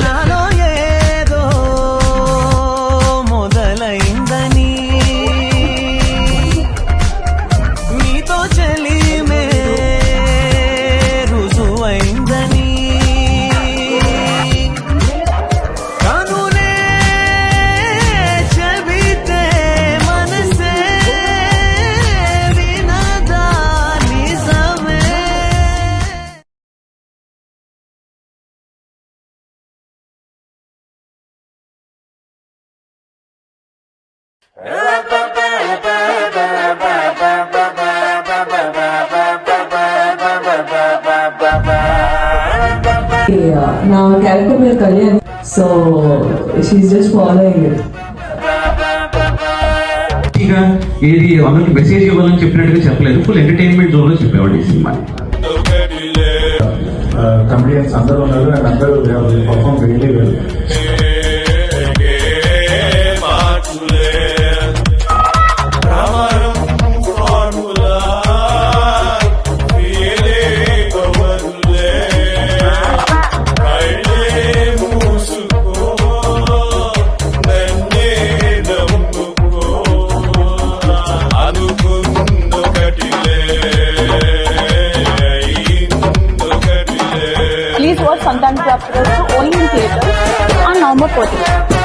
నాలో ఏదో మొదలైందని నీతో చెలిమే రుజువైందని కనులే చెబితే మనసే వినదా నిజమే. నా క్యారెక్టర్ పేరు Kalyan, so she is just following it. ఏది అందరికి మెసేజ్ ఇవ్వాలని చెప్పినట్టుగా చెప్పలేదు, ఫుల్ ఎంటర్టైన్మెంట్ జోన్ లో చెప్పేవాడు ఈ సినిమా. కమెడియన్స్ అందరూ ఉన్నారు అండ్ అందరూ perform really well. Please watch Santan Club only in theaters on November 14th.